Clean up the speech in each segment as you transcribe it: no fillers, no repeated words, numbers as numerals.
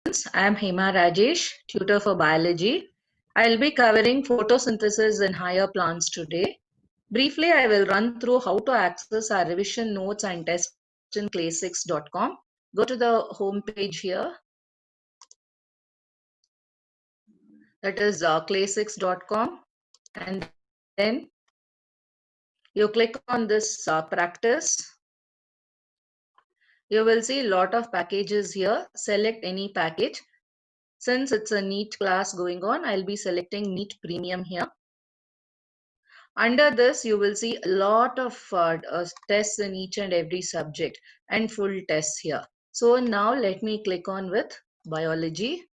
I am Hema Rajesh, tutor for biology. I'll be covering photosynthesis in higher plants today. Briefly, I will run through how to access our revision notes and tests in clay6.com. Go to the home page here, that is clay6.com, and then you click on this practice. You will see a lot of packages here. Select any package. Since it's a NEET class going on, I'll be selecting NEET Premium here. Under this, you will see a lot of tests in each and every subject and full tests here. So now let me click on with biology.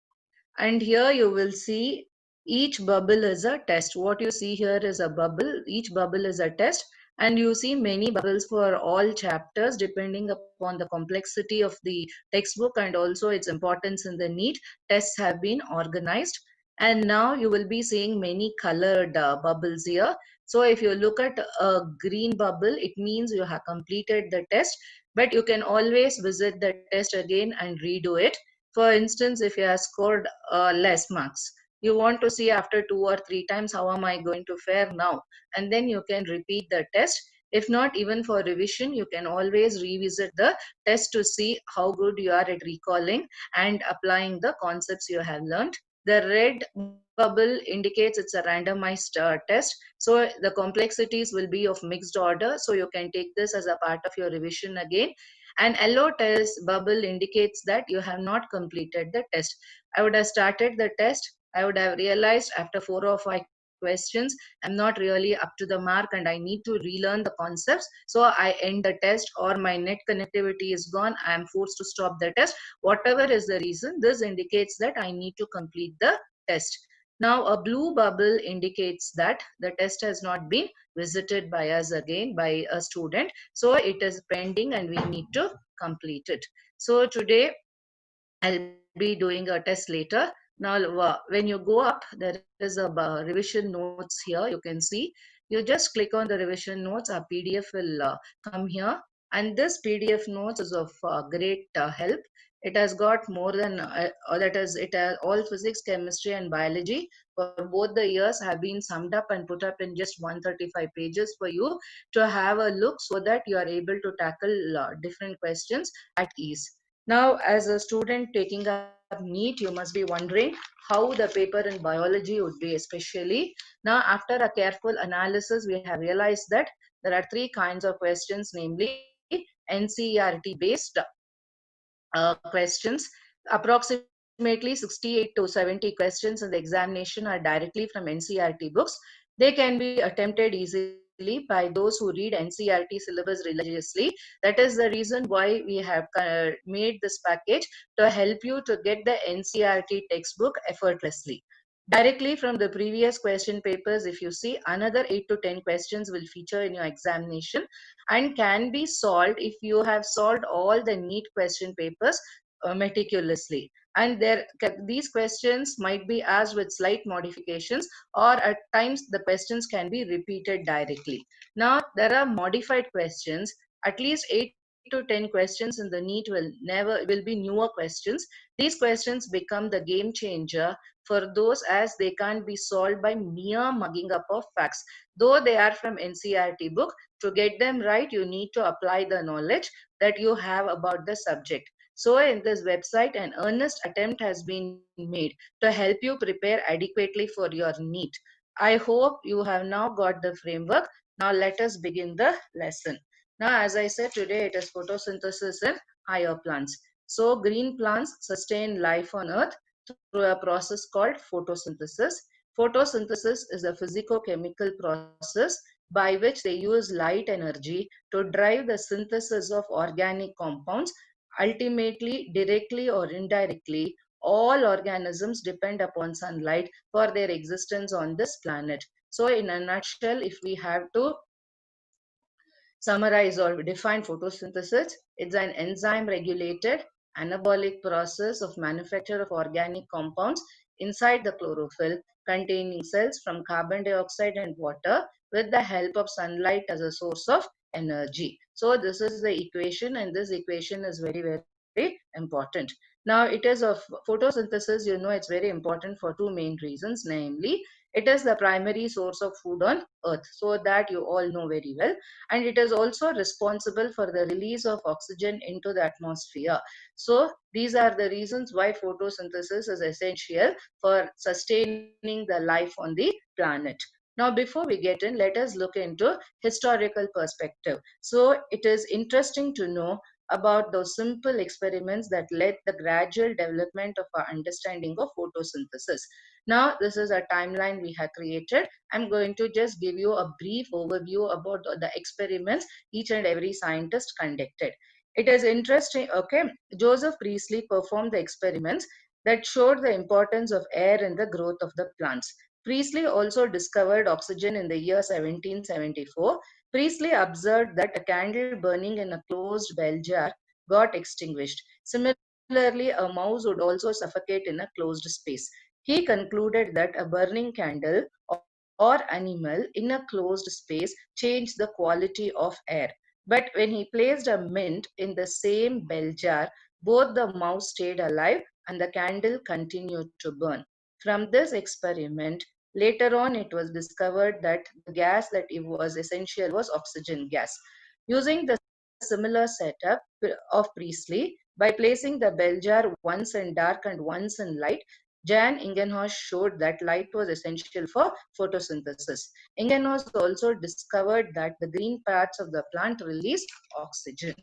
And here you will see each bubble is a test. What you see here is a bubble. Each bubble is a test. And you see many bubbles for all chapters depending upon the complexity of the textbook and also its importance in the NEET. Tests have been organized. And now you will be seeing many colored bubbles here. So if you look at a green bubble, it means you have completed the test, but you can always visit the test again and redo it. For instance, if you have scored less marks, you want to see after 2 or 3 times, how am I going to fare now? And then you can repeat the test. If not, even for revision, you can always revisit the test to see how good you are at recalling and applying the concepts you have learned. The red bubble indicates it's a randomized test. So the complexities will be of mixed order. So you can take this as a part of your revision again. An yellow test bubble indicates that you have not completed the test. I would have started the test. I would have realized after 4 or 5 questions, I'm not really up to the mark and I need to relearn the concepts. So I end the test, or my net connectivity is gone. I am forced to stop the test. Whatever is the reason, this indicates that I need to complete the test. Now, a blue bubble indicates that the test has not been visited by us again by a student. So it is pending and we need to complete it. So today I'll be doing a test later. Now, when you go up, there is a revision notes here. You can see. You just click on the revision notes. Our PDF will come here. And this PDF notes is of great help. It has got more than, that is, it has all physics, chemistry, and biology for both the years have been summed up and put up in just 135 pages for you to have a look so that you are able to tackle different questions at ease. Now, as a student taking up NEET, you must be wondering how the paper in biology would be, especially. Now, after a careful analysis, we have realized that there are three kinds of questions, namely NCERT based questions. Approximately 68 to 70 questions in the examination are directly from NCERT books. They can be attempted easily by those who read NCERT syllabus religiously. That is the reason why we have made this package to help you to get the NCERT textbook effortlessly. Directly from the previous question papers, if you see, another 8 to 10 questions will feature in your examination and can be solved if you have solved all the NEET question papers meticulously. And these questions might be asked with slight modifications, or at times the questions can be repeated directly. Now, there are modified questions. At least 8 to 10 questions in the NEET will be newer questions. These questions become the game changer for those, as they can't be solved by mere mugging up of facts. Though they are from NCERT book, to get them right, you need to apply the knowledge that you have about the subject. So in this website, an earnest attempt has been made to help you prepare adequately for your NEET. I hope you have now got the framework. Now let us begin the lesson. Now, as I said, today it is photosynthesis in higher plants. So green plants sustain life on earth through a process called photosynthesis. Photosynthesis is a physico-chemical process by which they use light energy to drive the synthesis of organic compounds. Ultimately, directly or indirectly, all organisms depend upon sunlight for their existence on this planet. So in a nutshell, if we have to summarize or define photosynthesis, it's an enzyme regulated anabolic process of manufacture of organic compounds inside the chlorophyll containing cells from carbon dioxide and water with the help of sunlight as a source of energy. So this is the equation, and this equation is very, very important. Now, it is of photosynthesis, it's very important for two main reasons, namely, it is the primary source of food on earth, so that you all know very well, and it is also responsible for the release of oxygen into the atmosphere. So these are the reasons why photosynthesis is essential for sustaining the life on the planet. Now, before we get in, let us look into historical perspective. So it is interesting to know about those simple experiments that led the gradual development of our understanding of photosynthesis. Now, this is a timeline we have created. I'm going to just give you a brief overview about the experiments each and every scientist conducted. It is interesting, okay? Joseph Priestley performed the experiments that showed the importance of air in the growth of the plants. Priestley also discovered oxygen in the year 1774. Priestley observed that a candle burning in a closed bell jar got extinguished. Similarly, a mouse would also suffocate in a closed space. He concluded that a burning candle or animal in a closed space changed the quality of air. But when he placed a mint in the same bell jar, both the mouse stayed alive and the candle continued to burn. From this experiment, later on it was discovered that the gas that it was essential was oxygen gas. Using the similar setup of Priestley, by placing the bell jar once in dark and once in light, Jan Ingenhorst showed that light was essential for photosynthesis. Ingenhorst also discovered that the green parts of the plant release oxygen.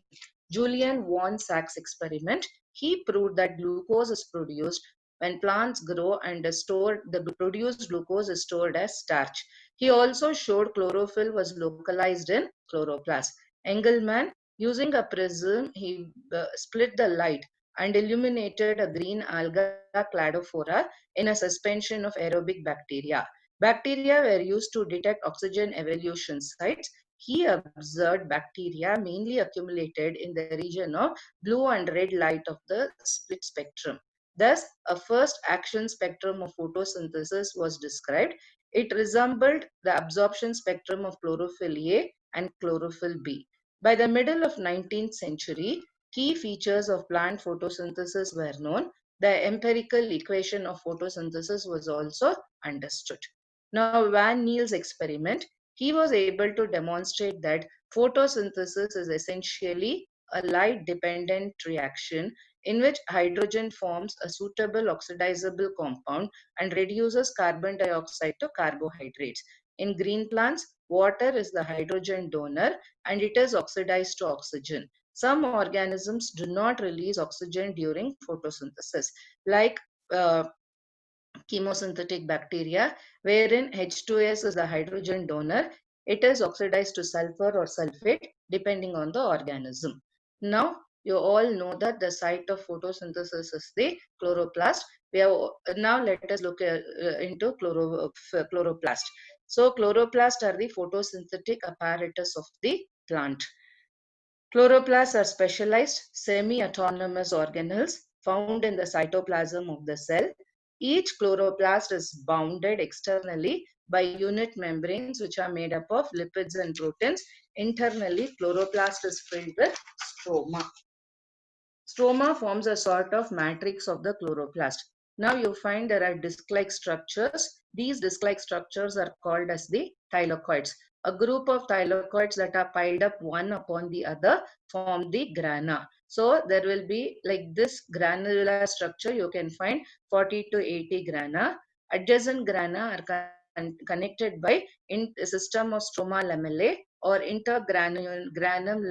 Julian von Sachs experiment, he proved that glucose is produced when plants grow and is stored, the produced glucose is stored as starch. He also showed chlorophyll was localized in chloroplast. Engelmann, using a prism, he split the light and illuminated a green alga cladophora in a suspension of aerobic bacteria. Bacteria were used to detect oxygen evolution sites. He observed bacteria mainly accumulated in the region of blue and red light of the split spectrum. Thus, a first action spectrum of photosynthesis was described. It resembled the absorption spectrum of chlorophyll A and chlorophyll B. By the middle of 19th century, key features of plant photosynthesis were known. The empirical equation of photosynthesis was also understood. Now, Van Niel's experiment, he was able to demonstrate that photosynthesis is essentially a light-dependent reaction in which hydrogen forms a suitable oxidizable compound and reduces carbon dioxide to carbohydrates. In green plants, water is the hydrogen donor and it is oxidized to oxygen. Some organisms do not release oxygen during photosynthesis, like uh, chemosynthetic bacteria, wherein H2S is the hydrogen donor. It is oxidized to sulfur or sulfate depending on the organism. Now, you all know that the site of photosynthesis is the chloroplast. We have now let us look into chloroplast. So, chloroplast are the photosynthetic apparatus of the plant. Chloroplasts are specialized, semi-autonomous organelles found in the cytoplasm of the cell. Each chloroplast is bounded externally by unit membranes which are made up of lipids and proteins. Internally, chloroplast is filled with stroma. Stroma forms a sort of matrix of the chloroplast. Now you find there are disc-like structures. These disc-like structures are called as the thylakoids. A group of thylakoids that are piled up one upon the other form the grana. So there will be like this granular structure. You can find 40 to 80 grana. Adjacent grana are connected by a system of stroma lamellae or intergranum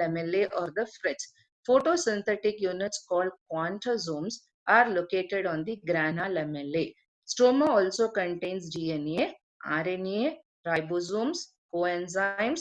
lamellae or the frets. Photosynthetic units called quantasomes are located on the grana lamellae. Stroma also contains DNA, RNA, ribosomes, coenzymes,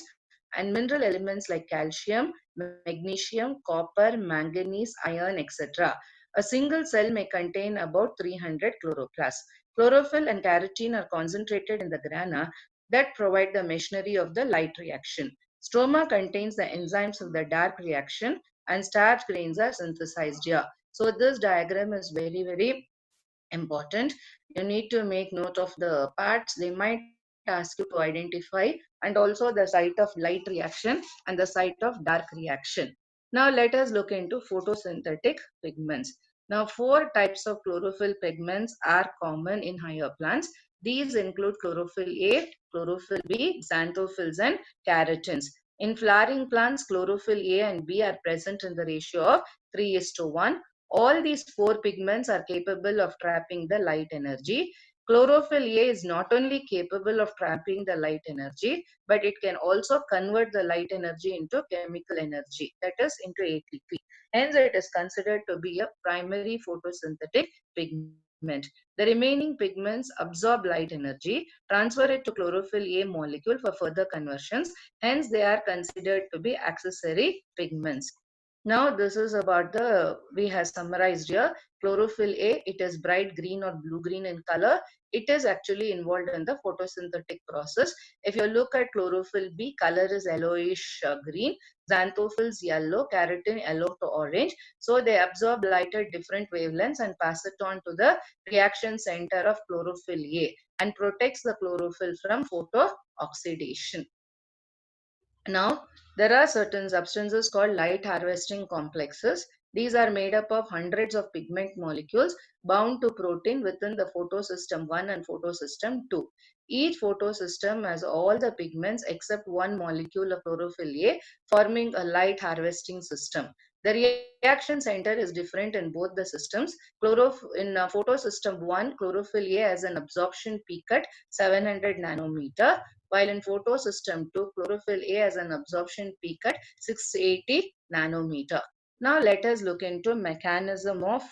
and mineral elements like calcium, magnesium, copper, manganese, iron, etc. A single cell may contain about 300 chloroplasts. Chlorophyll and carotene are concentrated in the grana that provide the machinery of the light reaction. Stroma contains the enzymes of the dark reaction and starch grains are synthesized here. So this diagram is very, very important. You need to make note of the parts. They might ask you to identify and also the site of light reaction and the site of dark reaction. Now let us look into photosynthetic pigments. Now, four types of chlorophyll pigments are common in higher plants. These include chlorophyll A, chlorophyll B, xanthophylls, and carotenes. In flowering plants, chlorophyll A and B are present in the ratio of 3:1. All these four pigments are capable of trapping the light energy. Chlorophyll A is not only capable of trapping the light energy, but it can also convert the light energy into chemical energy, that is into ATP. Hence, it is considered to be a primary photosynthetic pigment. The remaining pigments absorb light energy, transfer it to chlorophyll A molecule for further conversions. Hence, they are considered to be accessory pigments. Now, this is about we have summarized here. Chlorophyll A, it is bright green or blue-green in color. It is actually involved in the photosynthetic process. If you look at chlorophyll B, color is yellowish green, xanthophylls yellow, carotene yellow to orange. So they absorb light at different wavelengths and pass it on to the reaction center of chlorophyll A and protects the chlorophyll from photooxidation. Now, there are certain substances called light harvesting complexes. These are made up of hundreds of pigment molecules bound to protein within the photosystem 1 and photosystem 2. Each photosystem has all the pigments except one molecule of chlorophyll A, forming a light harvesting system. The reaction center is different in both the systems. In photosystem 1, chlorophyll A has an absorption peak at 700 nanometer, while in photosystem 2, chlorophyll A has an absorption peak at 680 nanometer. Now let us look into mechanism of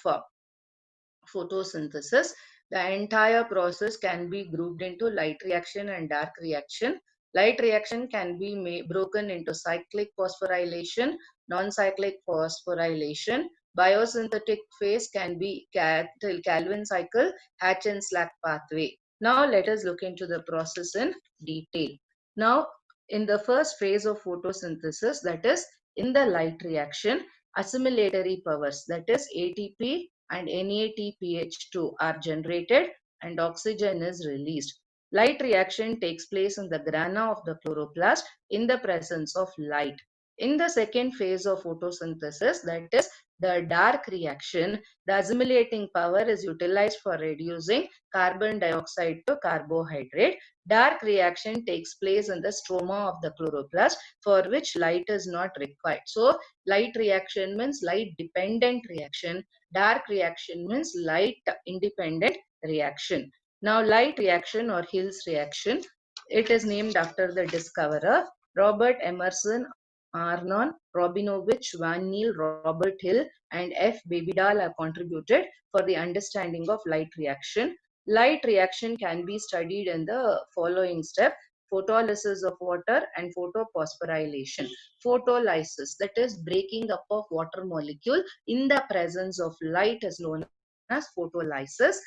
photosynthesis. The entire process can be grouped into light reaction and dark reaction. Light reaction can be broken into cyclic phosphorylation, non-cyclic phosphorylation. Biosynthetic phase can be Calvin cycle, Hatch and Slack pathway. Now let us look into the process in detail. Now, in the first phase of photosynthesis, that is in the light reaction, assimilatory powers, that is ATP and NADPH2 are generated and oxygen is released. Light reaction takes place in the grana of the chloroplast in the presence of light. In the second phase of photosynthesis, that is the dark reaction, the assimilating power is utilized for reducing carbon dioxide to carbohydrate. Dark reaction takes place in the stroma of the chloroplast, for which light is not required. So, light reaction means light dependent reaction. Dark reaction means light independent reaction. Now, light reaction or Hill's reaction, it is named after the discoverer Robert Emerson, Arnon Robinovich, Van Niel, Robert Hill, and F. Babydal have contributed for the understanding of light reaction. Light reaction can be studied in the following step: photolysis of water and photophosphorylation. Photolysis, that is breaking up of water molecule in the presence of light, is known as photolysis.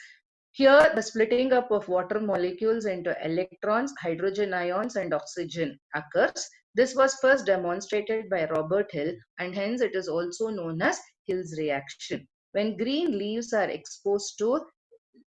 Here, the splitting up of water molecules into electrons, hydrogen ions, and oxygen occurs. This was first demonstrated by Robert Hill, and hence it is also known as Hill's reaction. When green leaves are exposed to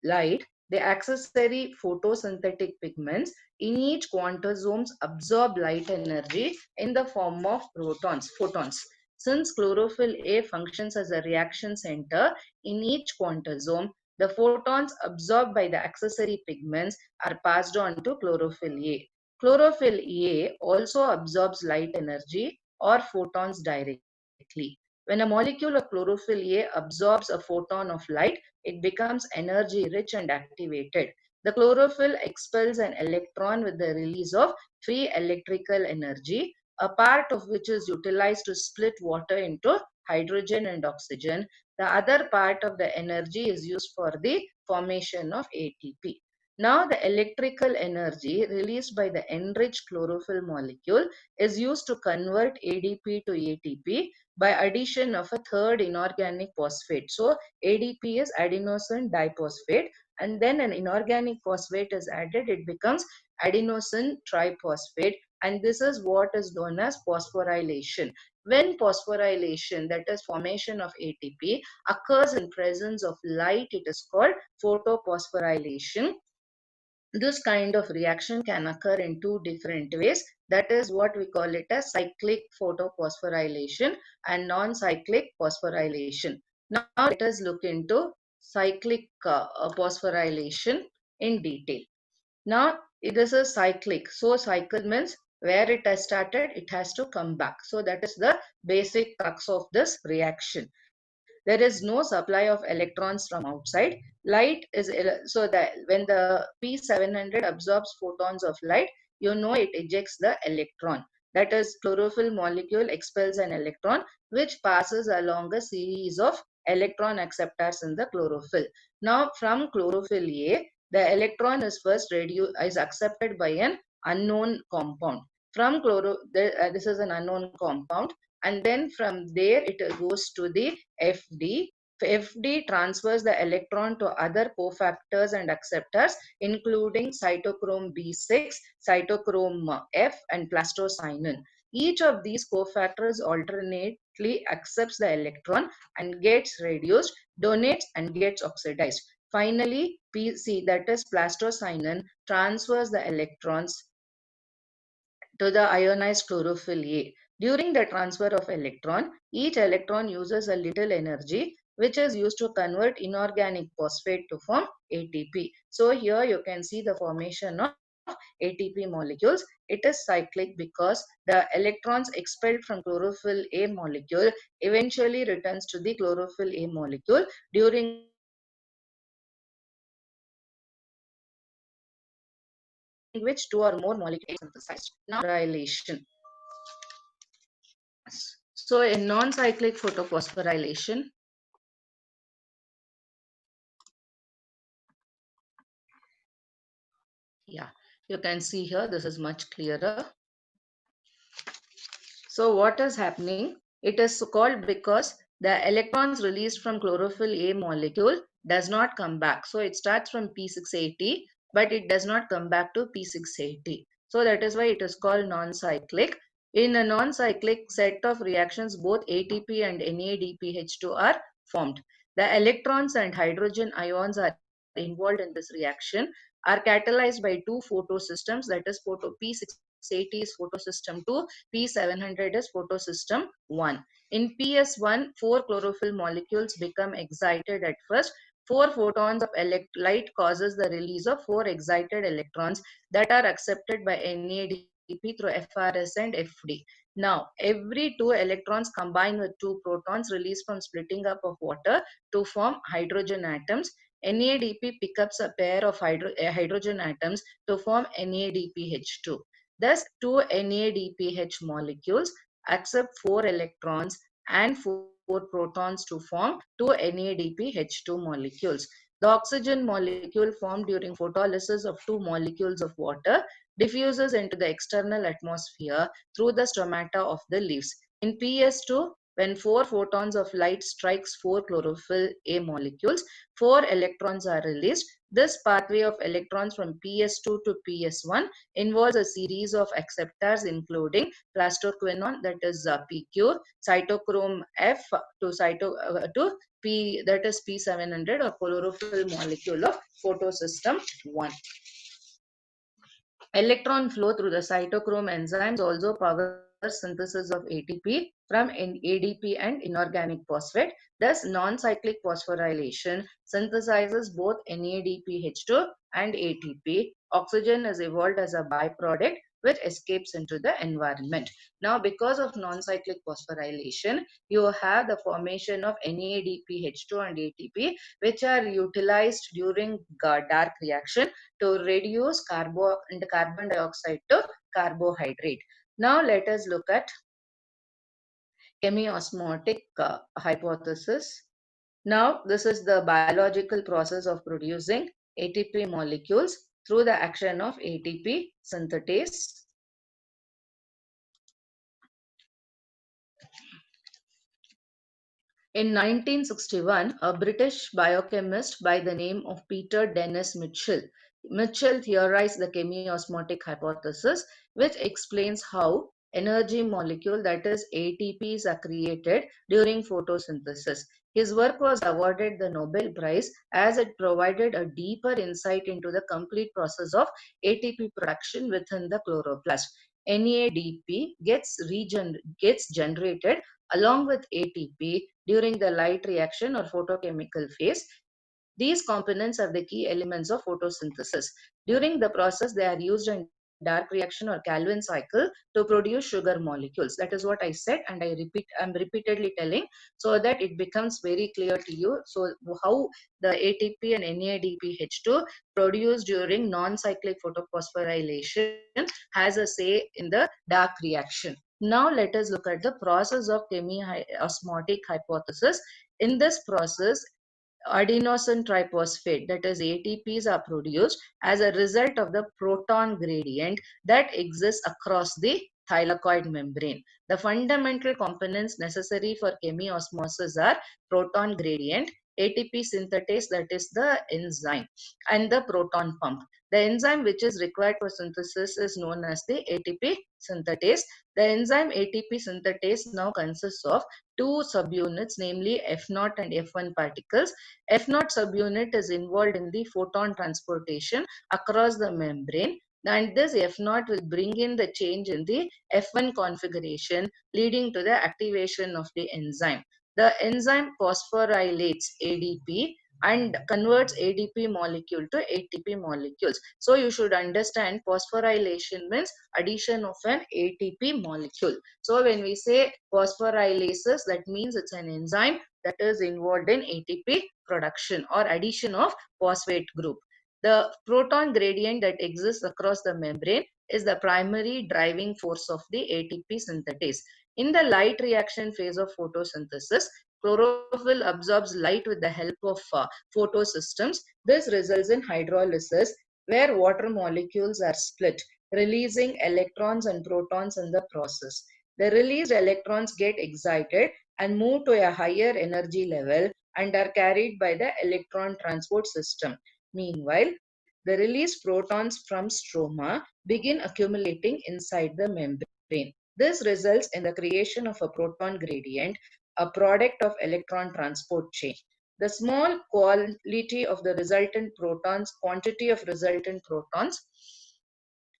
light, the accessory photosynthetic pigments in each quantosomes absorb light energy in the form of photons. Since chlorophyll A functions as a reaction center in each quantosome, the photons absorbed by the accessory pigments are passed on to chlorophyll A. Chlorophyll A also absorbs light energy or photons directly. When a molecule of chlorophyll A absorbs a photon of light, it becomes energy rich and activated. The chlorophyll expels an electron with the release of free electrical energy, a part of which is utilized to split water into hydrogen and oxygen. The other part of the energy is used for the formation of ATP. Now, the electrical energy released by the enriched chlorophyll molecule is used to convert ADP to ATP by addition of a third inorganic phosphate. So, ADP is adenosine diphosphate, and then an inorganic phosphate is added, it becomes adenosine triphosphate, and this is what is known as phosphorylation. When phosphorylation, that is formation of ATP, occurs in presence of light, it is called photophosphorylation. This kind of reaction can occur in two different ways. That is what we call it as cyclic photophosphorylation and non-cyclic phosphorylation. Now let us look into cyclic phosphorylation in detail. Now this is cyclic. So cycle means where it has started, it has to come back. So that is the basic crux of this reaction. There is no supply of electrons from outside. Light is so that when the P700 absorbs photons of light, you know it ejects the electron. That is, chlorophyll molecule expels an electron which passes along a series of electron acceptors in the chlorophyll. Now from chlorophyll A, the electron is first is accepted by an unknown compound. From this is an unknown compound, and then from there it goes to the FD. FD transfers the electron to other cofactors and acceptors, including cytochrome B6, cytochrome F, and plastocyanin. Each of these cofactors alternately accepts the electron and gets reduced, donates, and gets oxidized. Finally, PC, that is plastocyanin, transfers the electrons to the ionized chlorophyll A. During the transfer of electron, each electron uses a little energy which is used to convert inorganic phosphate to form ATP. So here you can see the formation of ATP molecules. It is cyclic because the electrons expelled from chlorophyll A molecule eventually returns to the chlorophyll A molecule, during which two or more molecules get synthesized. Now phosphorylation. So in non-cyclic photophosphorylation, yeah, you can see here, this is much clearer. So what is happening? It is called because the electrons released from chlorophyll A molecule does not come back. So it starts from P680, but it does not come back to P680. So that is why it is called non-cyclic. In a non-cyclic set of reactions, both ATP and NADPH2 are formed. The electrons and hydrogen ions are involved in this reaction are catalyzed by two photosystems, that is P680 is photosystem 2, P700 is photosystem 1. In PS1, four chlorophyll molecules become excited at first. Four photons of light causes the release of four excited electrons that are accepted by NADP through FRS and FD. Now, every two electrons combine with two protons released from splitting up of water to form hydrogen atoms. NADP picks up a pair of hydrogen atoms to form NADPH2. Thus, two NADPH molecules accept four electrons and four protons to form two NADPH2 molecules. The oxygen molecule formed during photolysis of two molecules of water diffuses into the external atmosphere through the stomata of the leaves. In PS2, when four photons of light strikes four chlorophyll A molecules, four electrons are released. This pathway of electrons from PS2 to PS1 involves a series of acceptors including plastoquinone, that is PQ, cytochrome F to P, that is P700, or chlorophyll molecule of photosystem 1. Electron flow through the cytochrome enzymes also powers synthesis of ATP from ADP and inorganic phosphate. Thus, non-cyclic phosphorylation synthesizes both NADPH2 and ATP. Oxygen is evolved as a byproduct which escapes into the environment. Now, because of non-cyclic phosphorylation, you have the formation of NADPH2 and ATP, which are utilized during dark reaction to reduce carbon dioxide to carbohydrate. Now let us look at chemiosmotic hypothesis. Now this is the biological process of producing ATP molecules through the action of ATP synthetase. In 1961, a British biochemist by the name of Peter Dennis Mitchell theorized the chemiosmotic hypothesis, which explains how energy molecule, that is ATPs, are created during photosynthesis. His work was awarded the Nobel Prize as it provided a deeper insight into the complete process of ATP production within the chloroplast. NADP gets generated along with ATP during the light reaction or photochemical phase. These components are the key elements of photosynthesis. During the process, they are used in dark reaction or Calvin cycle to produce sugar molecules. That is what I said, and I'm repeatedly telling so that it becomes very clear to you. So how the ATP and NADPH2 produced during non-cyclic photophosphorylation has a say in the dark reaction. Now let us look at the process of chemiosmotic hypothesis. In this process, adenosine triphosphate, that is ATPs, are produced as a result of the proton gradient that exists across the thylakoid membrane. The fundamental components necessary for chemiosmosis are proton gradient, ATP synthetase, that is the enzyme, and the proton pump. The enzyme which is required for synthesis is known as the ATP synthetase. The enzyme ATP synthetase now consists of two subunits, namely F0 and F1 particles. F0 subunit is involved in the photon transportation across the membrane, and this F0 will bring in the change in the F1 configuration, leading to the activation of the enzyme. The enzyme phosphorylates ADP and converts ADP molecule to ATP molecules. So you should understand phosphorylation means addition of an ATP molecule. So when we say phosphorylases, that means it's an enzyme that is involved in ATP production or addition of phosphate group. The proton gradient that exists across the membrane is the primary driving force of the ATP synthetase. In the light reaction phase of photosynthesis, chlorophyll absorbs light with the help of photosystems. This results in hydrolysis, where water molecules are split, releasing electrons and protons in the process. The released electrons get excited and move to a higher energy level and are carried by the electron transport system. Meanwhile, the released protons from stroma begin accumulating inside the membrane. This results in the creation of a proton gradient, a product of electron transport chain. The small quantity of the resultant protons,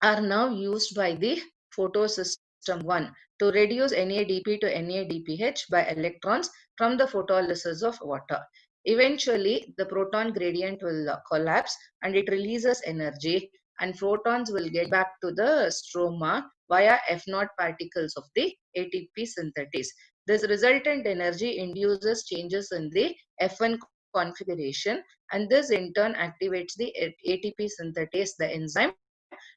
are now used by the photosystem 1 to reduce NADP to NADPH by electrons from the photolysis of water. Eventually, the proton gradient will collapse and it releases energy, and photons will get back to the stroma via F0 particles of the ATP synthetase. This resultant energy induces changes in the F1 configuration, and this in turn activates the ATP synthetase, the enzyme,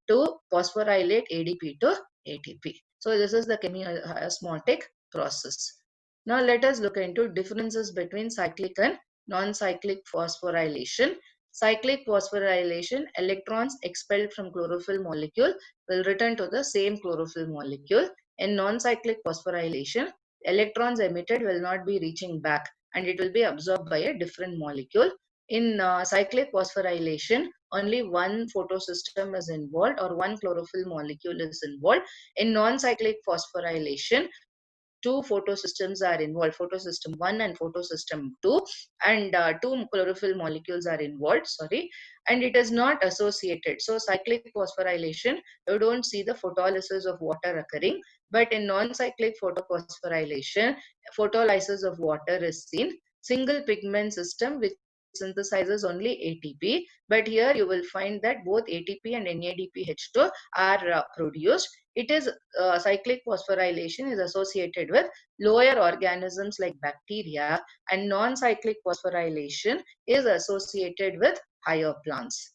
to phosphorylate ADP to ATP. So this is the chemiosmotic process. Now let us look into differences between cyclic and non-cyclic phosphorylation. Cyclic phosphorylation, electrons expelled from chlorophyll molecule will return to the same chlorophyll molecule. In non-cyclic phosphorylation, electrons emitted will not be reaching back and it will be absorbed by a different molecule. In cyclic phosphorylation, only one photosystem is involved or one chlorophyll molecule is involved. In non-cyclic phosphorylation, two photosystems are involved, photosystem 1 and photosystem 2, and two chlorophyll molecules are involved, sorry, and it is not associated. So cyclic phosphorylation, you don't see the photolysis of water occurring, but in non-cyclic photophosphorylation, photolysis of water is seen. Single pigment system which synthesizes only ATP, but here you will find that both ATP and NADPH2 are produced. It is cyclic phosphorylation is associated with lower organisms like bacteria, and non-cyclic phosphorylation is associated with higher plants.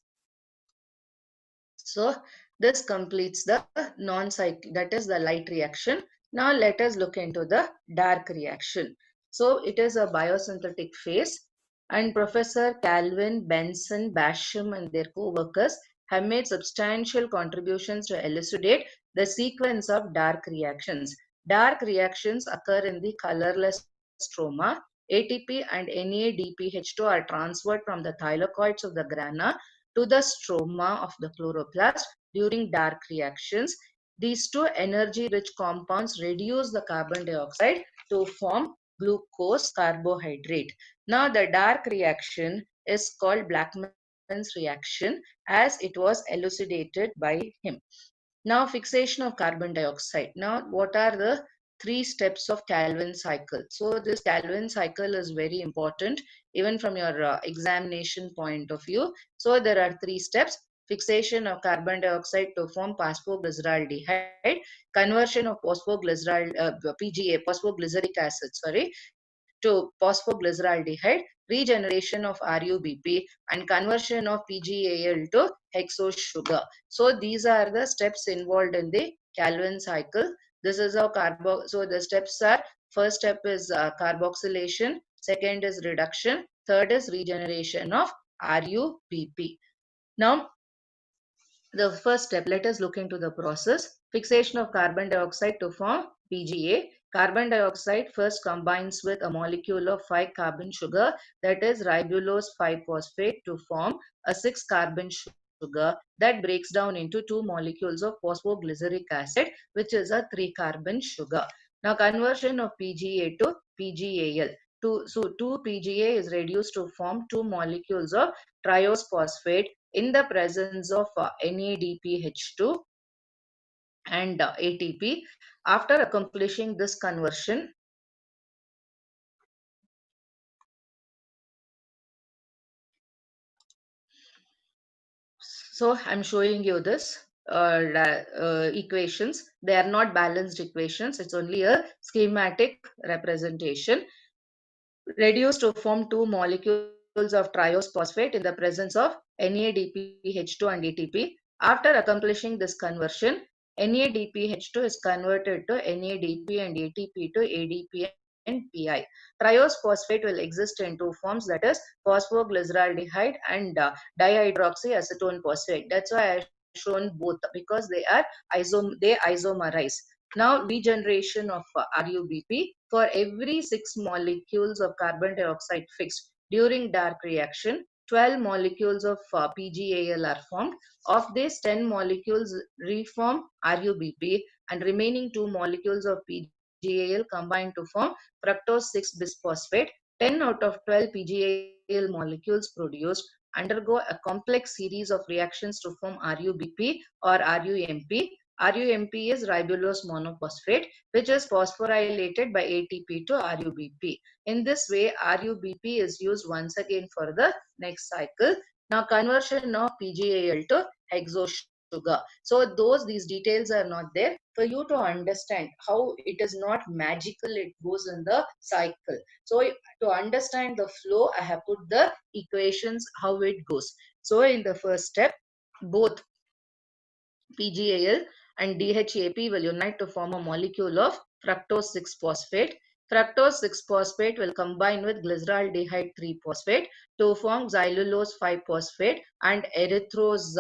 So this completes the non-cyclic, that is the light reaction. Now let us look into the dark reaction. So it is a biosynthetic phase, and Professor Calvin, Benson, Basham and their co-workers have made substantial contributions to elucidate the sequence of dark reactions. Dark reactions occur in the colorless stroma. ATP and NADPH2 are transferred from the thylakoids of the grana to the stroma of the chloroplast during dark reactions. These two energy-rich compounds reduce the carbon dioxide to form glucose carbohydrate. Now the dark reaction is called Blackman's reaction as it was elucidated by him. Now fixation of carbon dioxide. Now what are the three steps of Calvin cycle? So this Calvin cycle is very important even from your examination point of view. So there are three steps: fixation of carbon dioxide to form phosphoglyceraldehyde, conversion of PGA, phosphoglyceric acid, sorry, to phosphoglyceraldehyde, regeneration of RUBP, and conversion of PGAL to hexose sugar. So these are the steps involved in the Calvin cycle. This is how so the steps are: first step is carboxylation, second is reduction, third is regeneration of RUBP. Now the first step, let us look into the process. Fixation of carbon dioxide to form PGA. Carbon dioxide first combines with a molecule of 5-carbon sugar, that is ribulose 5-phosphate, to form a 6-carbon sugar that breaks down into 2 molecules of phosphoglyceric acid, which is a 3-carbon sugar. Now conversion of PGA to PGAL. So 2-PGA is reduced to form 2 molecules of triose phosphate in the presence of NADPH2 and ATP. After accomplishing this conversion, so I'm showing you this equations. They are not balanced equations. It's only a schematic representation. Reduced to form 2 molecules of triose phosphate in the presence of NADPH2 and ATP. After accomplishing this conversion, NADPH2 is converted to NADP and ATP to ADP and PI. Triose phosphate will exist in two forms, that is phosphoglyceraldehyde and dihydroxyacetone phosphate. That's why I shown both, because they isomerize. Now regeneration of RUBP. For every 6 molecules of carbon dioxide fixed during dark reaction, 12 molecules of PGAL are formed. Of these, 10 molecules reform RUBP, and remaining 2 molecules of PGAL combine to form fructose 6-bisphosphate. 10 out of 12 PGAL molecules produced undergo a complex series of reactions to form RUBP or RUMP. RUMP is ribulose monophosphate, which is phosphorylated by ATP to RUBP. In this way, RUBP is used once again for the next cycle. Now, conversion of PGAL to hexose sugar. So, these details are not there for you to understand how it is not magical, it goes in the cycle. So, to understand the flow, I have put the equations how it goes. So, in the first step, both PGAL and DHAP will unite to form a molecule of fructose 6-phosphate. Fructose 6-phosphate will combine with glyceraldehyde 3-phosphate to form xylulose 5-phosphate and erythrose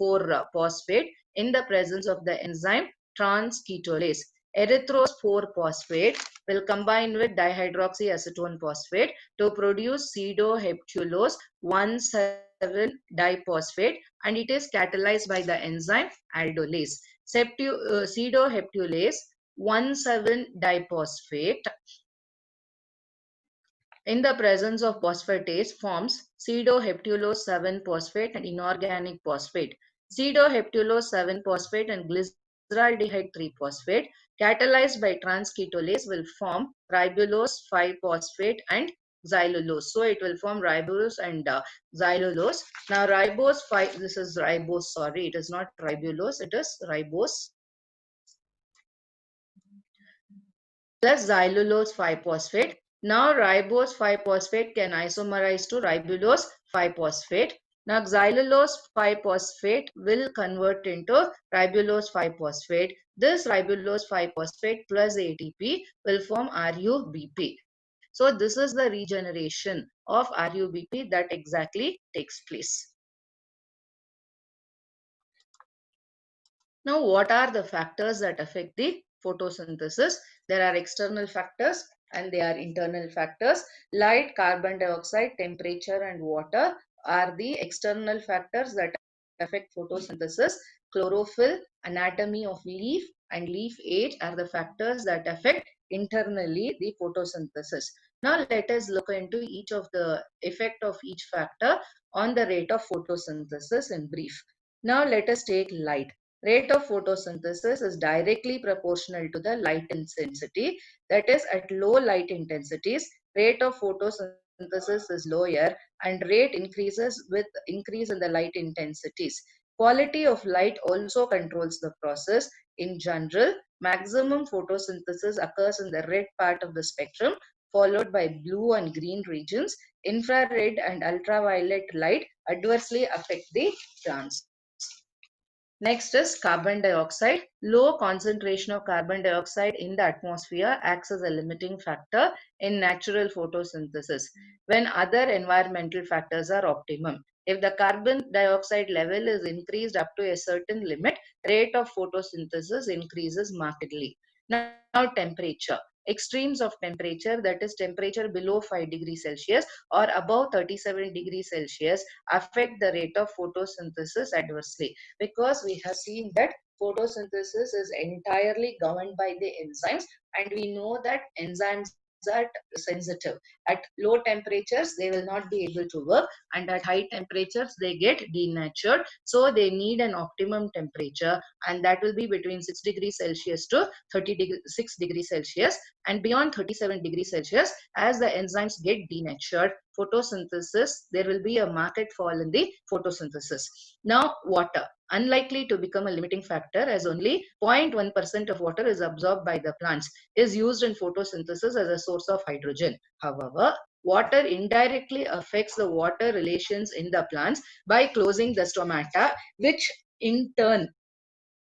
4-phosphate in the presence of the enzyme transketolase. Erythrose 4-phosphate will combine with dihydroxyacetone phosphate to produce pseudoheptulose 1,7-diphosphate, and it is catalyzed by the enzyme aldolase. Pseudoheptulase 1,7-diphosphate in the presence of phosphatase forms pseudoheptulose 7-phosphate and inorganic phosphate. Pseudoheptulose 7-phosphate and glyceraldehyde 3-phosphate catalyzed by transketolase will form ribulose 5-phosphate and xylulose. So it will form ribulose and xylulose. Now ribose 5, this is ribose, sorry, it is not ribulose, it is ribose plus xylulose 5-phosphate. Now ribose 5-phosphate can isomerize to ribulose 5-phosphate. Now xylulose 5-phosphate will convert into ribulose 5-phosphate. This ribulose 5-phosphate plus ATP will form RUBP. So this is the regeneration of RUBP that exactly takes place. Now, what are the factors that affect the photosynthesis? There are external factors and there are internal factors. Light, carbon dioxide, temperature, and water are the external factors that affect photosynthesis. Chlorophyll, anatomy of leaf, and leaf age are the factors that affect internally the photosynthesis. Now, let us look into each of the effect of each factor on the rate of photosynthesis in brief. Now, let us take light. Rate of photosynthesis is directly proportional to the light intensity. That is, at low light intensities, rate of photosynthesis is lower and rate increases with increase in the light intensities. Quality of light also controls the process. In general, maximum photosynthesis occurs in the red part of the spectrum, followed by blue and green regions. Infrared and ultraviolet light adversely affect the plants. Next is carbon dioxide. Low concentration of carbon dioxide in the atmosphere acts as a limiting factor in natural photosynthesis when other environmental factors are optimum. If the carbon dioxide level is increased up to a certain limit, rate of photosynthesis increases markedly. Now, temperature. Extremes of temperature, that is temperature below 5 degrees Celsius or above 37 degrees Celsius, affect the rate of photosynthesis adversely, because we have seen that photosynthesis is entirely governed by the enzymes, and we know that enzymes are sensitive. At low temperatures they will not be able to work, and at high temperatures they get denatured, so they need an optimum temperature, and that will be between 6 degrees Celsius to 36 degrees Celsius, and beyond 37 degrees Celsius, as the enzymes get denatured, photosynthesis, there will be a marked fall in the photosynthesis. Now, water, unlikely to become a limiting factor as only 0.1% of water is absorbed by the plants, is used in photosynthesis as a source of hydrogen. However, water indirectly affects the water relations in the plants by closing the stomata, which in turn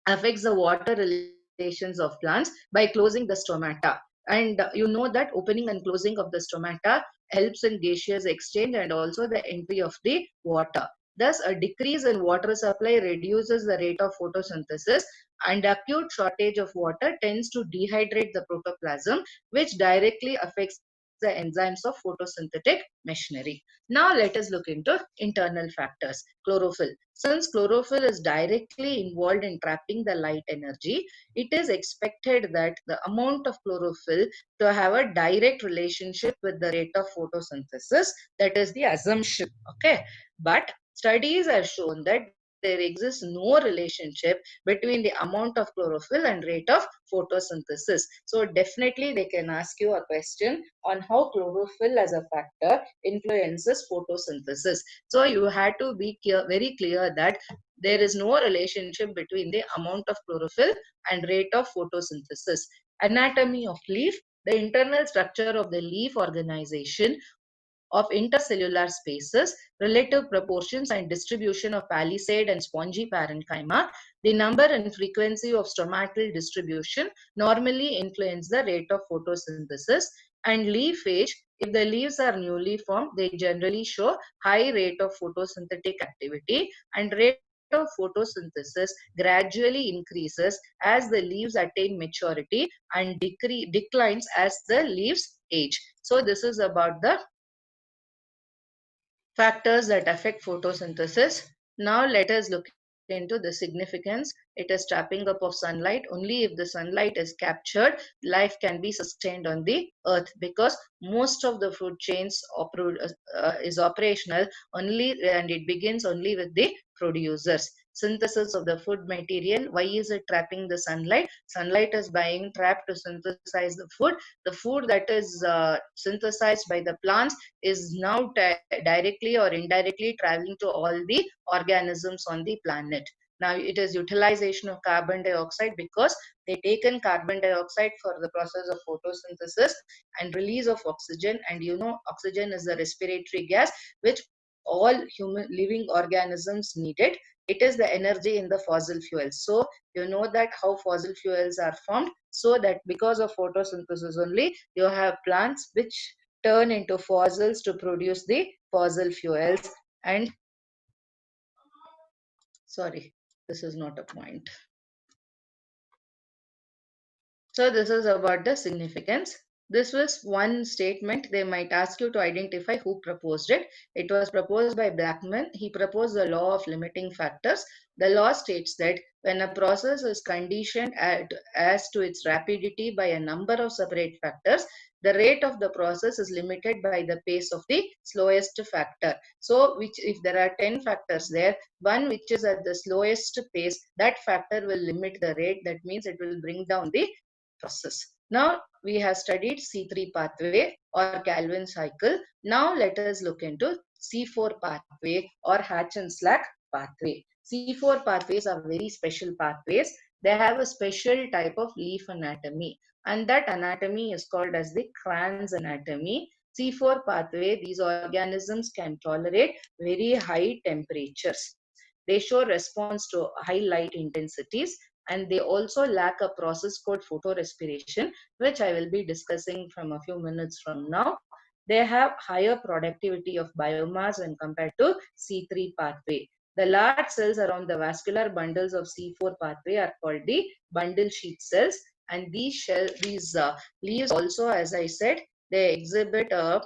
affects the water relations of plants by closing the stomata. And you know that opening and closing of the stomata helps in gaseous exchange and also the entry of the water. Thus, a decrease in water supply reduces the rate of photosynthesis, and acute shortage of water tends to dehydrate the protoplasm, which directly affects the enzymes of photosynthetic machinery. Now, let us look into internal factors. Chlorophyll. Since chlorophyll is directly involved in trapping the light energy, it is expected that the amount of chlorophyll to have a direct relationship with the rate of photosynthesis. That is the assumption. Okay. But studies have shown that there exists no relationship between the amount of chlorophyll and rate of photosynthesis. So definitely they can ask you a question on how chlorophyll as a factor influences photosynthesis. So you had to be very clear that there is no relationship between the amount of chlorophyll and rate of photosynthesis. Anatomy of leaf. The internal structure of the leaf organization of intercellular spaces, relative proportions and distribution of palisade and spongy parenchyma, the number and frequency of stomatal distribution normally influence the rate of photosynthesis. And leaf age, if the leaves are newly formed, they generally show high rate of photosynthetic activity, and rate of photosynthesis gradually increases as the leaves attain maturity and declines as the leaves age. So this is about the factors that affect photosynthesis. Now let us look into the significance. It is trapping up of sunlight. Only if the sunlight is captured, life can be sustained on the earth, because most of the food chains is operational only, and it begins only with the producers. Synthesis of the food material. Why is it trapping the sunlight? Sunlight is being trapped to synthesize the food. The food that is synthesized by the plants is now directly or indirectly traveling to all the organisms on the planet. Now it is utilization of carbon dioxide, because they take in carbon dioxide for the process of photosynthesis, and release of oxygen. And you know, oxygen is the respiratory gas which all human living organisms need it. It is the energy in the fossil fuels. So you know that how fossil fuels are formed, so that because of photosynthesis only you have plants which turn into fossils to produce the fossil fuels. And sorry, this is not a point. So this is about the significance. This was one statement. They might ask you to identify who proposed it. It was proposed by Blackman. He proposed the law of limiting factors. The law states that when a process is conditioned as to its rapidity by a number of separate factors, the rate of the process is limited by the pace of the slowest factor. So, which if there are 10 factors there, one which is at the slowest pace, that factor will limit the rate. That means it will bring down the process. Now we have studied C3 pathway or Calvin cycle. Now let us look into C4 pathway or Hatch and Slack pathway. C4 pathways are very special pathways. They have a special type of leaf anatomy, and that anatomy is called as the Kranz anatomy. C4 pathway, these organisms can tolerate very high temperatures. They show response to high light intensities, and they also lack a process called photorespiration, which I will be discussing from a few minutes from now. They have higher productivity of biomass when compared to C3 pathway. The large cells around the vascular bundles of C4 pathway are called the bundle sheath cells, and these leaves also, as I said, they exhibit a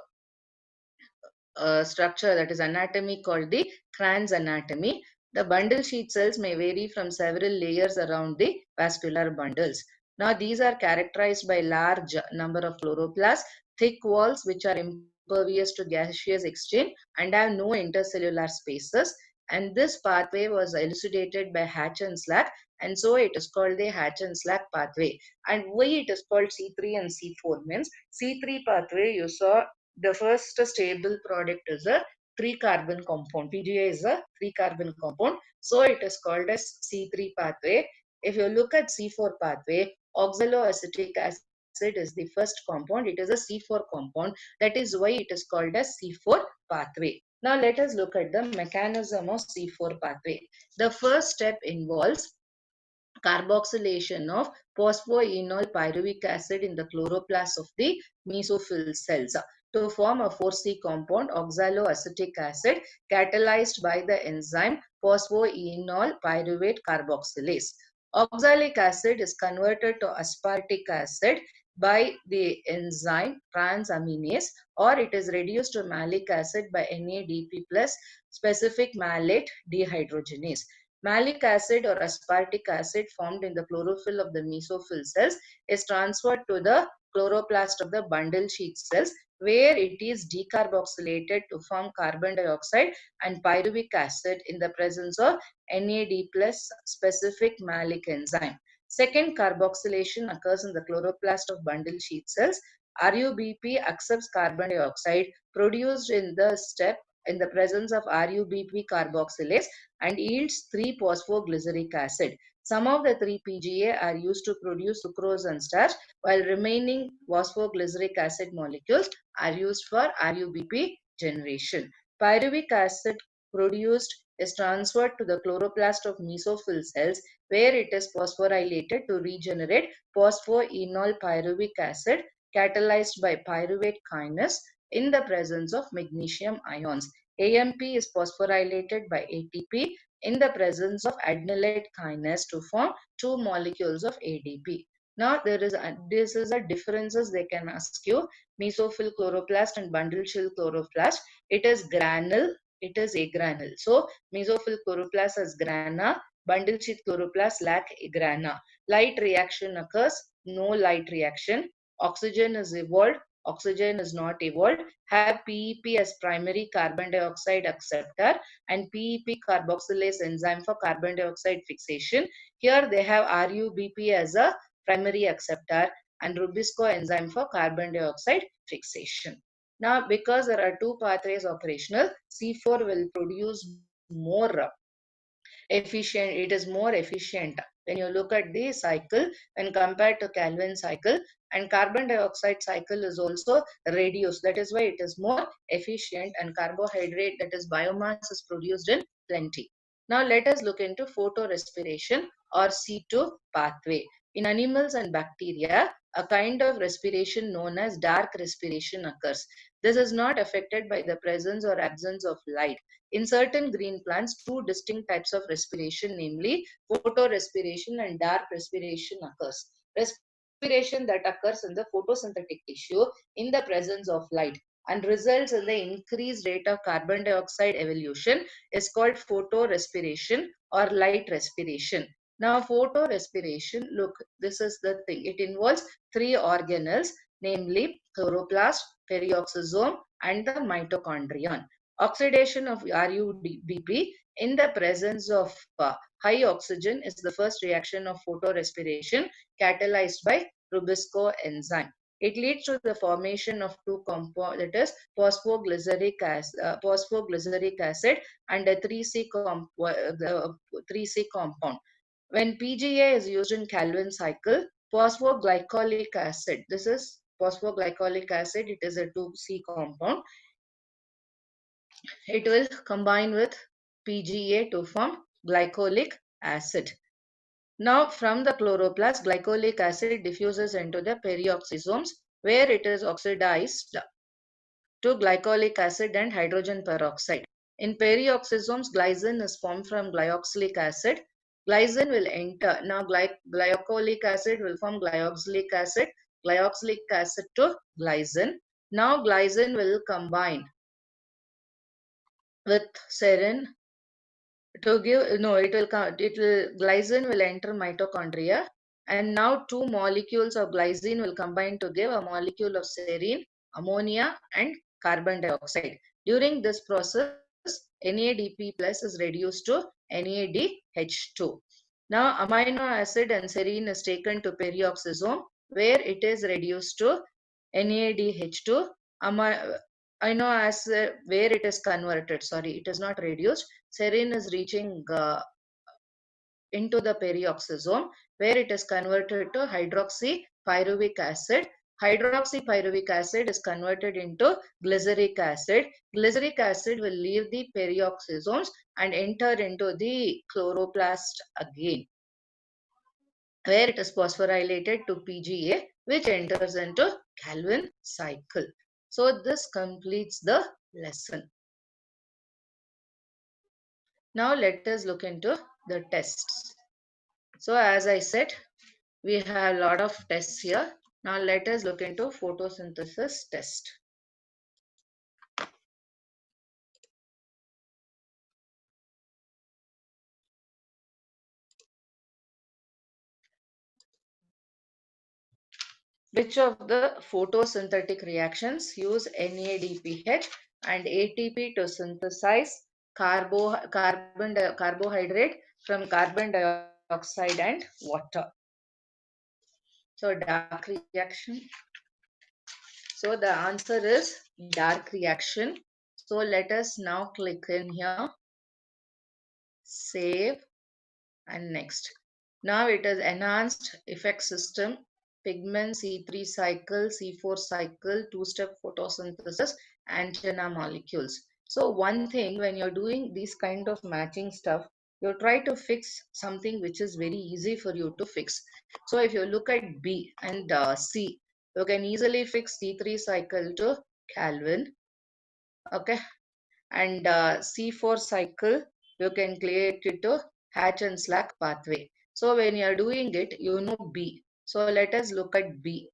structure, that is anatomy, called the Kranz anatomy. The bundle sheath cells may vary from several layers around the vascular bundles. Now, these are characterized by large number of chloroplasts, thick walls which are impervious to gaseous exchange and have no intercellular spaces. And this pathway was elucidated by Hatch and Slack, and so it is called the Hatch and Slack pathway. And why it is called C3 and C4 means C3 pathway, you saw the first stable product is a 3-carbon compound. PGA is a 3-carbon compound. So it is called as C3 pathway. If you look at C4 pathway, oxaloacetic acid is the first compound. It is a C4 compound. That is why it is called as C4 pathway. Now let us look at the mechanism of C4 pathway. The first step involves carboxylation of phosphoenol pyruvic acid in the chloroplast of the mesophyll cells to form a 4C compound, oxaloacetic acid, catalyzed by the enzyme phosphoenol pyruvate carboxylase. Oxalic acid is converted to aspartic acid by the enzyme transaminase, or it is reduced to malic acid by NADP plus specific malate dehydrogenase. Malic acid or aspartic acid formed in the chlorophyll of the mesophyll cells is transferred to the chloroplast of the bundle sheath cells, where it is decarboxylated to form carbon dioxide and pyruvic acid in the presence of NAD plus specific malic enzyme. Second carboxylation occurs in the chloroplast of bundle sheath cells. RUBP accepts carbon dioxide produced in the step in the presence of RUBP carboxylase and yields 3-phosphoglyceric acid. Some of the 3-PGA are used to produce sucrose and starch, while remaining phosphoglyceric acid molecules are used for RUBP generation. Pyruvic acid produced is transferred to the chloroplast of mesophyll cells, where it is phosphorylated to regenerate phosphoenol pyruvic acid catalyzed by pyruvate kinase in the presence of magnesium ions. AMP is phosphorylated by ATP in the presence of adenylate kinase to form two molecules of ADP. Now this is a differences they can ask you. Mesophyll chloroplast and bundle sheath chloroplast. It is granule. It is agranule. So mesophyll chloroplast has grana. Bundle sheath chloroplast lack grana. Light reaction occurs. No light reaction. Oxygen is evolved. Oxygen is not evolved. Have PEP as primary carbon dioxide acceptor and PEP carboxylase enzyme for carbon dioxide fixation. Here they have RUBP as a primary acceptor and Rubisco enzyme for carbon dioxide fixation. Now, because there are two pathways operational, C4 will produce more efficient. It is more efficient when you look at the cycle when compared to Calvin cycle, and carbon dioxide cycle is also reduced. That is why it is more efficient, and carbohydrate, that is biomass, is produced in plenty. Now let us look into photorespiration or C2 pathway. In animals and bacteria, a kind of respiration known as dark respiration occurs. This is not affected by the presence or absence of light. In certain green plants, two distinct types of respiration, namely photorespiration and dark respiration, occurs. respiration that occurs in the photosynthetic tissue in the presence of light and results in the increased rate of carbon dioxide evolution is called photorespiration or light respiration. Now, photorespiration, look, this is the thing. It involves three organelles, namely chloroplast, perioxysome, and the mitochondrion. Oxidation of RUDP in the presence of high oxygen is the first reaction of photorespiration catalyzed by Rubisco enzyme. It leads to the formation of two compounds, that is phosphoglyceric acid and a 3C compound. When PGA is used in Calvin cycle, phosphoglycolic acid, this is phosphoglycolic acid, it is a 2C compound. It will combine with PGA to form glycolic acid. Now, from the chloroplast, glycolic acid diffuses into the perioxysomes where it is oxidized to glycolic acid and hydrogen peroxide. In perioxysomes, glycine is formed from glyoxylic acid. Glycine will enter. Now, glycolic acid will form glyoxylic acid to glycine. Now, glycine will combine with serine to give, no, glycine will enter mitochondria, and now two molecules of glycine will combine to give a molecule of serine, ammonia, and carbon dioxide. During this process, NADP plus is reduced to NADH2. Now, amino acid and serine is taken to perioxysome where it is reduced to NADH2. Amino acid where it is converted, sorry, it is not reduced. Serine is reaching into the perioxysome where it is converted to hydroxypyruvic acid. Hydroxypyruvic acid is converted into glyceric acid. Glyceric acid will leave the perioxysomes and enter into the chloroplast again, where it is phosphorylated to PGA, which enters into Calvin cycle. So this completes the lesson. Now let us look into the tests. So as I said, we have a lot of tests here. Now let us look into photosynthesis test. Which of the photosynthetic reactions use NADPH and ATP to synthesize carbohydrate from carbon dioxide and water? So dark reaction. So the answer is dark reaction. So let us now click in here, save, and next. Now it is enhanced effect system, pigment C3 cycle, C4 cycle, two-step photosynthesis, antenna molecules. So one thing when you're doing these kind of matching stuff, you try to fix something which is very easy for you to fix. So if you look at B and C, you can easily fix C3 cycle to Calvin. Okay, and C4 cycle, you can create it to Hatch and Slack pathway. So when you are doing it, you know B. So let us look at B.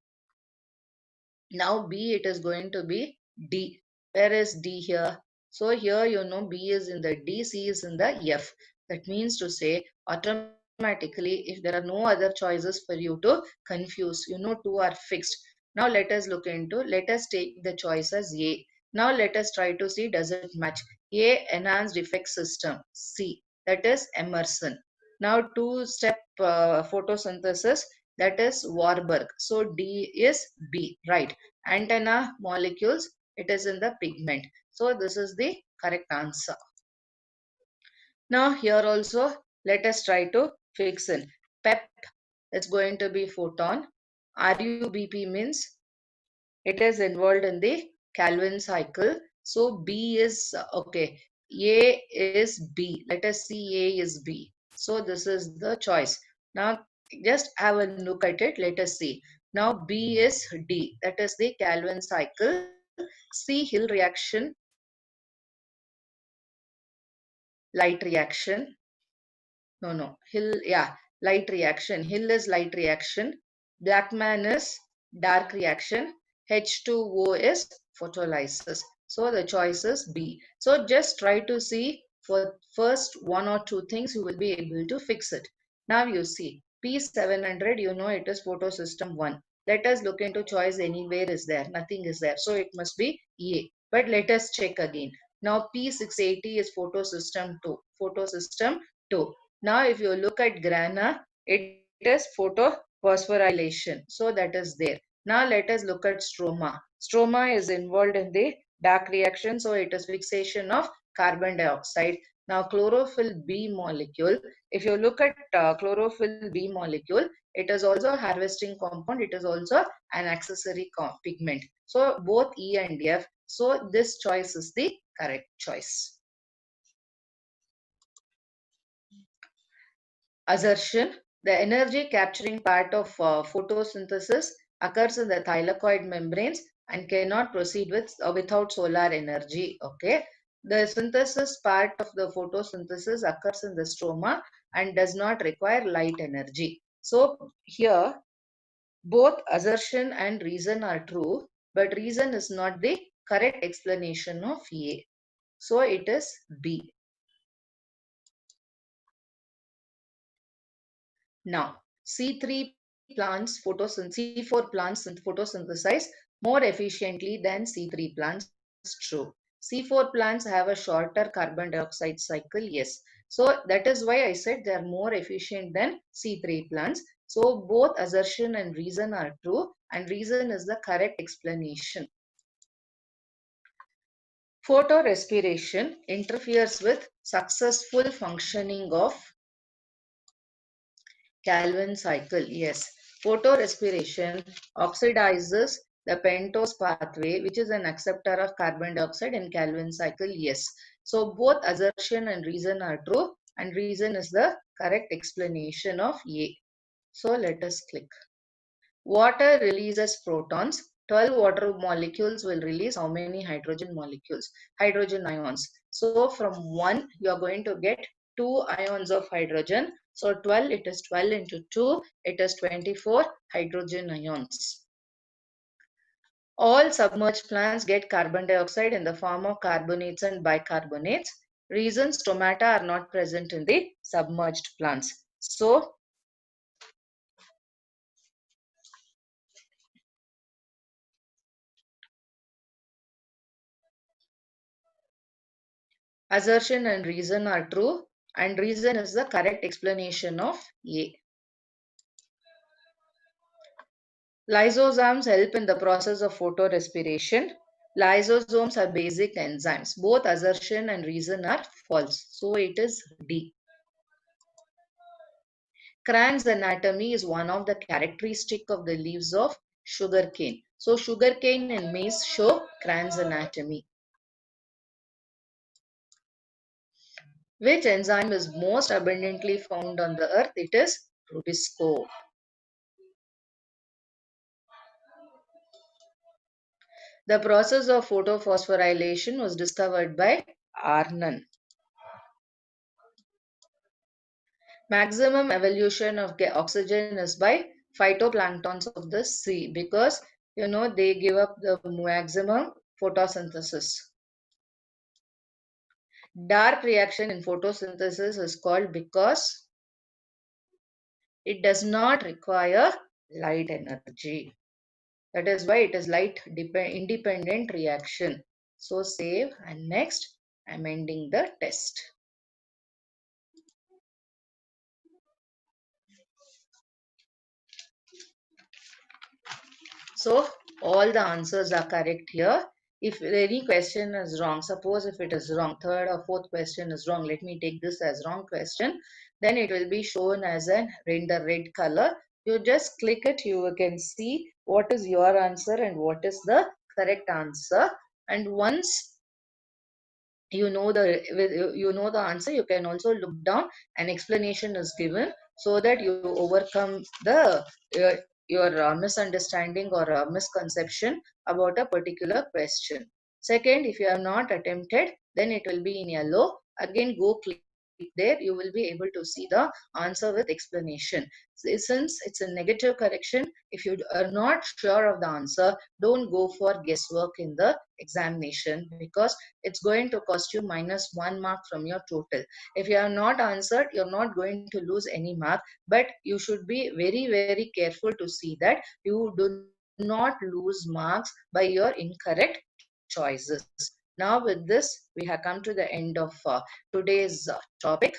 Now B, it is going to be D. Where is D here? So here you know B is in the D, C is in the F. That means to say automatically if there are no other choices for you to confuse, you know two are fixed. Now let us look into, let us take the choice as A. Now let us try to see does it match. A, enhanced effect system. C, that is Emerson. Now two-step photosynthesis, that is Warburg. So D is B, right? Antenna molecules, it is in the pigment. So this is the correct answer. Now here also let us try to fix in. PEP, it's going to be photon. RUBP means it is involved in the Calvin cycle. So B is okay. A is B. Let us see A is B. So this is the choice. Now just have a look at it. Let us see. Now B is D. That is the Calvin cycle. C, Hill reaction, light reaction. No, Hill, yeah, light reaction. Hill is light reaction. Blackman is dark reaction. H2O is photolysis. So the choice is B. So just try to see for first one or two things you will be able to fix it. Now you see P700, you know it is photosystem 1. Let us look into choice anywhere is there. Nothing is there. So it must be A. But let us check again. Now P680 is photosystem 2. Photosystem 2. Now if you look at grana, it is photophosphorylation. So that is there. Now let us look at stroma. Stroma is involved in the dark reaction. So it is fixation of carbon dioxide. Now chlorophyll B molecule. If you look at chlorophyll B molecule, it is also harvesting compound. It is also an accessory pigment. So both E and F. So this choice is the correct choice. Assertion: the energy capturing part of photosynthesis occurs in the thylakoid membranes and cannot proceed without solar energy. Okay. The synthesis part of the photosynthesis occurs in the stroma and does not require light energy. So here both assertion and reason are true, but reason is not the correct explanation of A. So it is B. Now, C4 plants photosynthesize more efficiently than C3 plants. True. C4 plants have a shorter carbon dioxide cycle. Yes. So that is why I said they are more efficient than C3 plants. So both assertion and reason are true, and reason is the correct explanation. Photorespiration interferes with successful functioning of Calvin cycle. Yes. Photorespiration oxidizes the pentose pathway, which is an acceptor of carbon dioxide in Calvin cycle. Yes. So both assertion and reason are true, and reason is the correct explanation of A. So let us click. Water releases protons. 12 water molecules will release how many hydrogen molecules? Hydrogen ions. So from 1, you are going to get 2 ions of hydrogen. So 12, it is 12 into 2, it is 24 hydrogen ions. All submerged plants get carbon dioxide in the form of carbonates and bicarbonates. Reason: stomata are not present in the submerged plants. So assertion and reason are true, and reason is the correct explanation of A. Lysosomes help in the process of photorespiration. Lysosomes are basic enzymes. Both assertion and reason are false. So it is D. Cran's anatomy is one of the characteristic of the leaves of sugarcane. So sugarcane and maize show Cran's anatomy. Which enzyme is most abundantly found on the earth? It is rubisco. The process of photophosphorylation was discovered by Arnon. Maximum evolution of oxygen is by phytoplanktons of the sea, because they give up the maximum photosynthesis. Dark reaction in photosynthesis is called because it does not require light energy. That is why it is light independent reaction. So save, and next I'm ending the test. So all the answers are correct here. If any question is wrong, suppose if it is wrong, third or fourth question is wrong, let me take this as wrong question, then it will be shown as a render red color. You just click it, you can see what is your answer and what is the correct answer. And once you know the answer, you can also look down, an explanation is given, so that you overcome the your misunderstanding or misconception about a particular question. Second, if you have not attempted, then it will be in yellow. Again, go click there, you will be able to see the answer with explanation. Since it's a negative correction, if you are not sure of the answer, don't go for guesswork in the examination, because it's going to cost you -1 mark from your total. If you have not answered, you're not going to lose any mark, but you should be very, very careful to see that you do not lose marks by your incorrect choices. Now, with this, we have come to the end of today's topic.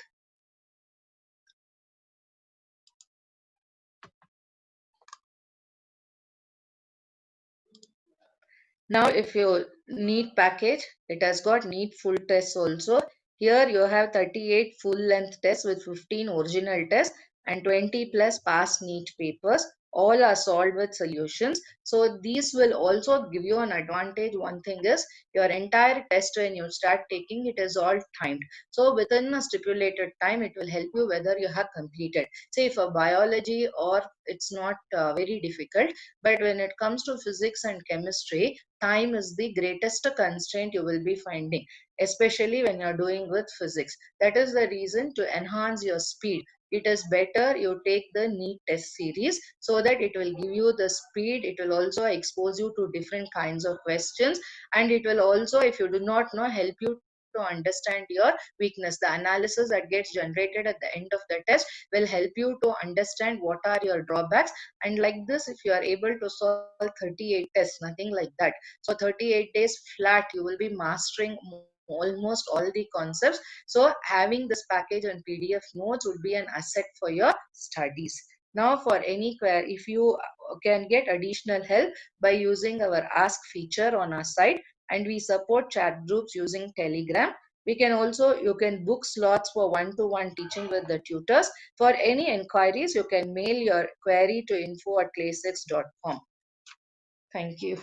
Now, if you NEET package, it has got NEET full tests also. Here you have 38 full length tests with 15 original tests and 20 plus past NEET papers. All are solved with solutions. So these will also give you an advantage. One thing is, your entire test when you start taking it is all timed. So within a stipulated time, it will help you whether you have completed. Say for biology, or it's not very difficult, but when it comes to physics and chemistry, time is the greatest constraint you will be finding, especially when you're doing with physics. That is the reason, to enhance your speed, it is better you take the NEET test series, so that it will give you the speed. It will also expose you to different kinds of questions, and it will also, if you do not know, help you to understand your weakness. The analysis that gets generated at the end of the test will help you to understand what are your drawbacks. And like this, if you are able to solve 38 tests, nothing like that, so 38 days flat, you will be mastering almost all the concepts. So having this package and PDF notes would be an asset for your studies. Now, for any query, if you can get additional help by using our ask feature on our site, and we support chat groups using Telegram. We can also, you can book slots for one-to-one teaching with the tutors. For any inquiries, you can mail your query to info@claysets.com. Thank you.